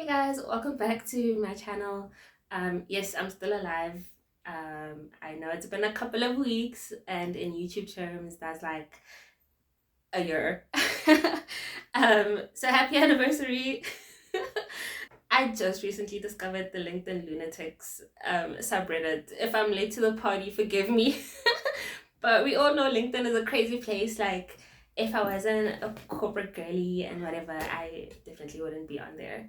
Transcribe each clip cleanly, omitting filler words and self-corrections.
Hey guys, welcome back to my channel. Yes, I'm still alive. I know it's been a couple of weeks, and in YouTube terms, that's like a year. So happy anniversary. I just recently discovered the LinkedIn Lunatics subreddit. If I'm late to the party, forgive me. But we all know LinkedIn is a crazy place. Like, if I wasn't a corporate girly and whatever, I definitely wouldn't be on there.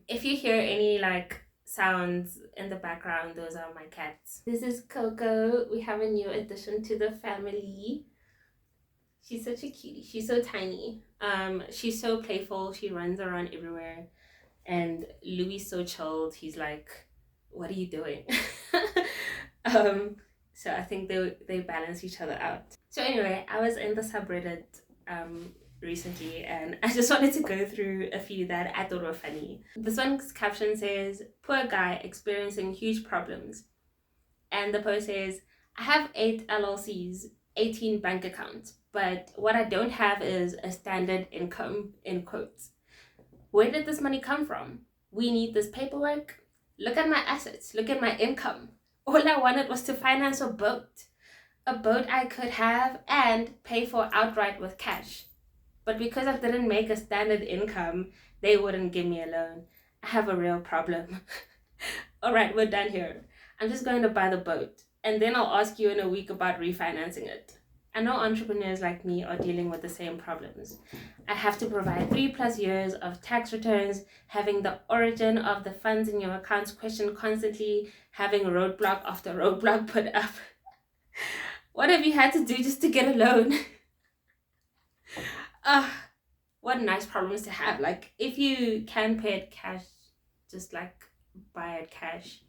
If you hear any like sounds in the background, those are my cats. This is Coco. We have a new addition to the family. She's such a cutie. She's so tiny. She's so playful. She runs around everywhere. And Louis so chilled. He's like, "What are you doing?" um, so I think they balance each other out. So anyway, I was in the subreddit recently, and I just wanted to go through a few that I thought were funny. This one's caption says, "Poor guy experiencing huge problems," and the post says, "I have 8 LLCs, 18 bank accounts, but what I don't have is a standard income," in quotes. Where did this money come from? We need this paperwork. Look at my assets. Look at my income. All I wanted was to finance a boat. A boat I could have and pay for outright with cash. But because I didn't make a standard income, they wouldn't give me a loan. I have a real problem. All right, we're done here. I'm just going to buy the boat, and then I'll ask you in a week about refinancing it. I know entrepreneurs like me are dealing with the same problems. I have to provide 3+ years of tax returns, having the origin of the funds in your accounts questioned constantly, having roadblock after roadblock put up. What have you had to do just to get a loan? What nice problems to have. Like, if you can pay it cash, just like buy it cash.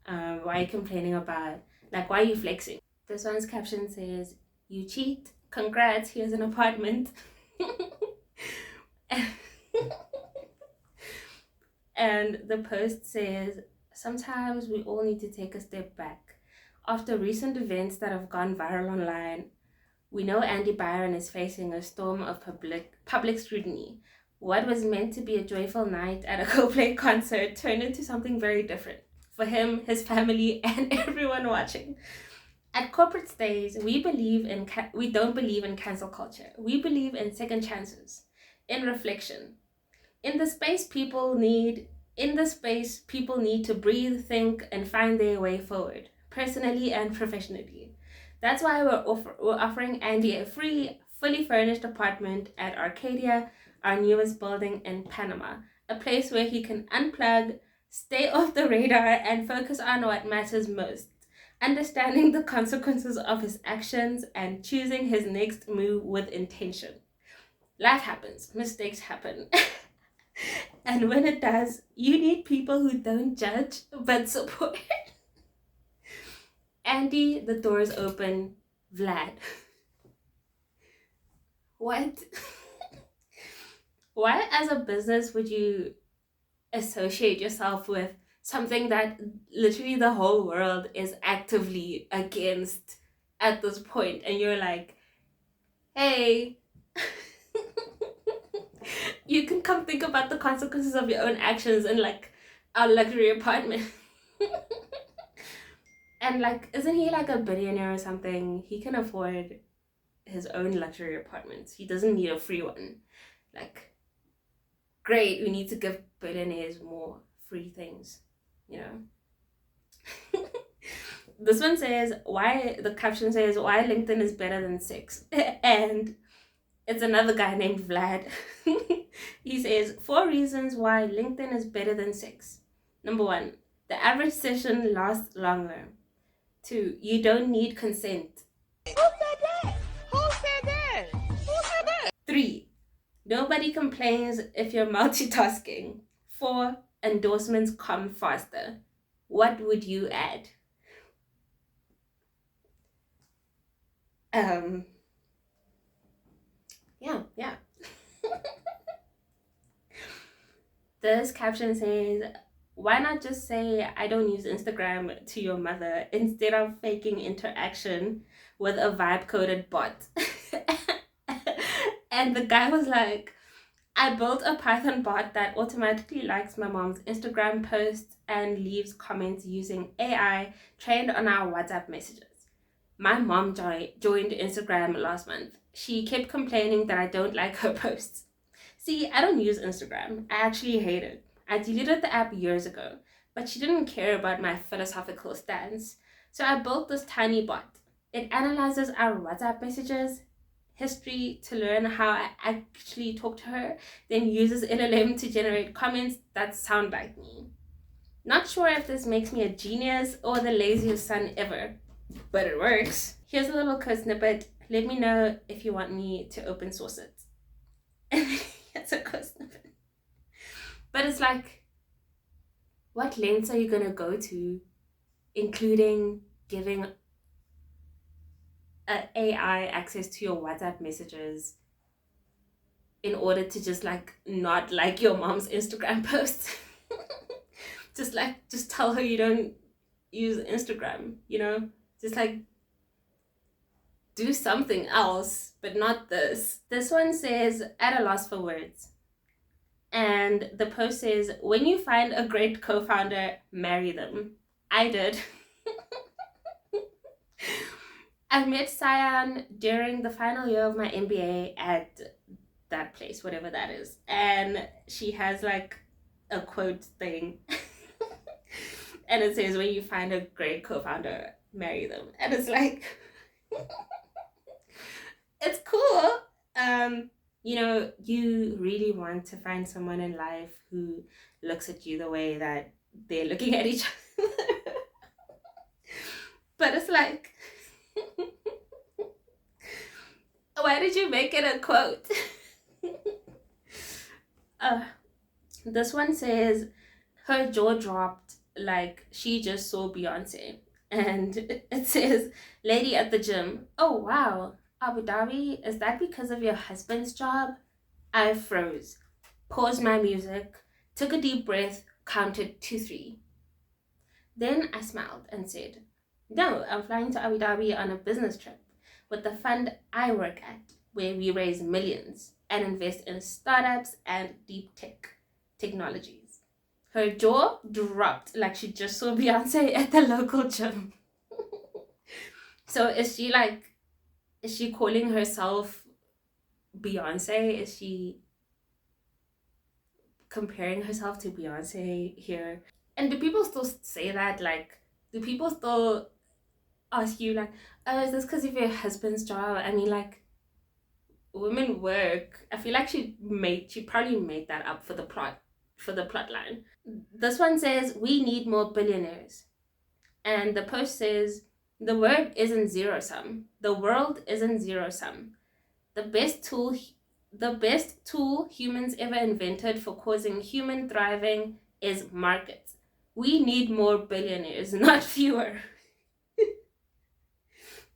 Why are you complaining about? Like, why are you flexing? This one's caption says, "You cheat. Congrats, here's an apartment." And the post says, "Sometimes we all need to take a step back. After recent events that have gone viral online, we know Andy Byron is facing a storm of public scrutiny. What was meant to be a joyful night at a Coldplay concert turned into something very different for him, his family, and everyone watching. At Corporate Stays, we don't believe in cancel culture. We believe in second chances, in reflection. In the space people need to breathe, think, and find their way forward, personally and professionally. That's why we're offering Andy a free, fully furnished apartment at Arcadia, our newest building in Panama, a place where he can unplug, stay off the radar, and focus on what matters most, understanding the consequences of his actions and choosing his next move with intention. Life happens, mistakes happen." And when it does, you need people who don't judge but support. Andy, the door is open. Vlad. What? Why, as a business, would you associate yourself with something that literally the whole world is actively against at this point? And you're like, "Hey, you can come think about the consequences of your own actions in like our luxury apartment." And like, isn't he like a billionaire or something? He can afford his own luxury apartments. He doesn't need a free one. Like, great, we need to give billionaires more free things, you know? This one says, the caption says, "Why LinkedIn is better than sex." And it's another guy named Vlad. He says, "4 reasons why LinkedIn is better than sex. Number 1, the average session lasts longer. 2, you don't need consent. Who said that? Who said that? Who said that? 3, nobody complains if you're multitasking. 4, endorsements come faster." What would you add? Yeah. This caption says, "Why not just say I don't use Instagram to your mother instead of faking interaction with a vibe coded bot?" And the guy was like, I built a Python bot that automatically likes my mom's Instagram posts and leaves comments using AI trained on our WhatsApp messages. My mom joined Instagram last month. She kept complaining that I don't like her posts. See, I don't use Instagram. I actually hate it. I deleted the app years ago, but she didn't care about my philosophical stance. So I built this tiny bot. It analyzes our WhatsApp messages, history to learn how I actually talk to her, then uses LLM to generate comments that sound like me. Not sure if this makes me a genius or the laziest son ever, but it works. Here's a little code snippet. Let me know if you want me to open source it. It's a code snippet. But it's like, what lengths are you gonna go to, including giving an AI access to your WhatsApp messages in order to just like not like your mom's Instagram posts? just tell her you don't use Instagram, you know? Just like do something else, but not this. This one says, at a loss for words. And the post says, when you find a great co-founder, marry them. I did. I met Cyan during the final year of my MBA at that place, whatever that is. And she has like a quote thing. And it says, when you find a great co-founder, marry them. And it's like, it's cool. You know, you really want to find someone in life who looks at you the way that they're looking at each other. But it's like, why did you make it a quote? This one says, her jaw dropped like she just saw Beyonce. And it says, lady at the gym, oh wow, Abu Dhabi, is that because of your husband's job? I froze, paused my music, took a deep breath, counted to 3. Then I smiled and said, no, I'm flying to Abu Dhabi on a business trip with the fund I work at, where we raise millions and invest in startups and deep technologies. Her jaw dropped like she just saw Beyonce at the local gym. So is she calling herself Beyonce? Is she comparing herself to Beyonce here? And do people still say that? Like, do people still ask you like, oh, is this because of your husband's job? I mean, like, women work. I feel like she probably made that up for the plot line. This one says, we need more billionaires. And the post says, the word isn't zero sum. The world isn't zero sum. The best tool humans ever invented for causing human thriving is markets. We need more billionaires, not fewer.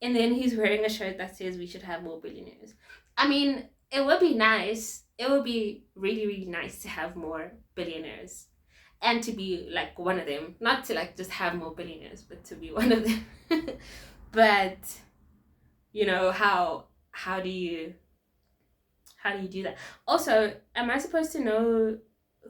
And then he's wearing a shirt that says we should have more billionaires. I mean, it would be nice. It would be really, really nice to have more billionaires. And to be like one of them. Not to like just have more billionaires, but to be one of them. But, you know, how do you do that? Also, am I supposed to know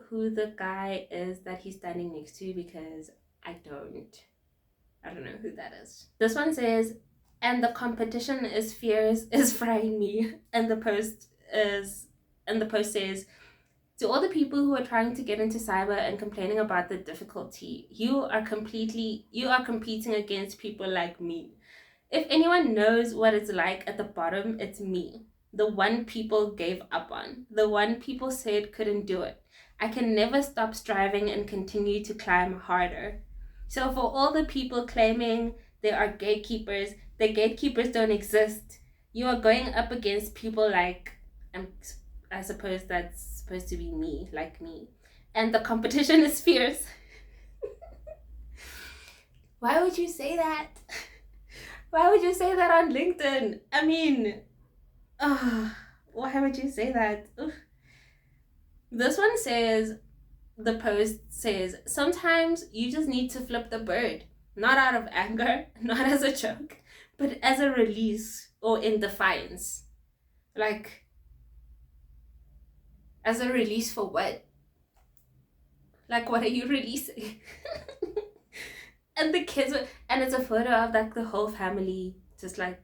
who the guy is that he's standing next to? Because I don't know who that is. This one says, and the competition is fierce, is frying me. And the post says, to all the people who are trying to get into cyber and complaining about the difficulty, you are competing against people like me. If anyone knows what it's like at the bottom, it's me. The one people gave up on. The one people said couldn't do it. I can never stop striving and continue to climb harder. So for all the people claiming there are gatekeepers, the gatekeepers don't exist. You are going up against people like, I suppose that's supposed to be me, like me. And the competition is fierce. Why would you say that? Why would you say that on LinkedIn? I mean, why would you say that? Ugh. This one says, the post says, sometimes you just need to flip the bird. Not out of anger, not as a joke, but as a release or in defiance. Like, As a release for what? Like, what are you releasing? And the kids were, and it's a photo of like the whole family, just like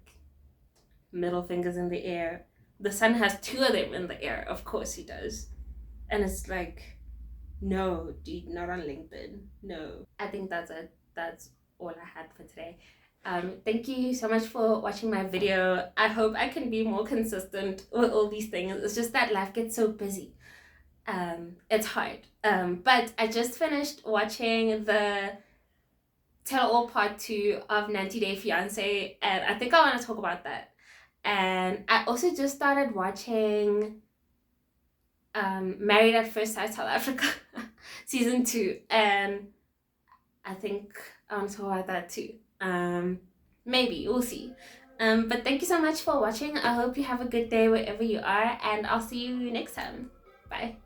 middle fingers in the air. The son has two of them in the air, of course he does. And it's like, no, dude, not on LinkedIn. No. I think that's it. That's all I had for today. Thank you so much for watching my video. I hope I can be more consistent with all these things. It's just that life gets so busy. It's hard. But I just finished watching the Tell All Part 2 of 90 Day Fiancé, and I think I want to talk about that. And I also just started watching Married at First Sight South Africa season 2, and I think I want to talk about that too. Maybe, we'll see. But thank you so much for watching. I hope you have a good day wherever you are, and I'll see you next time. Bye.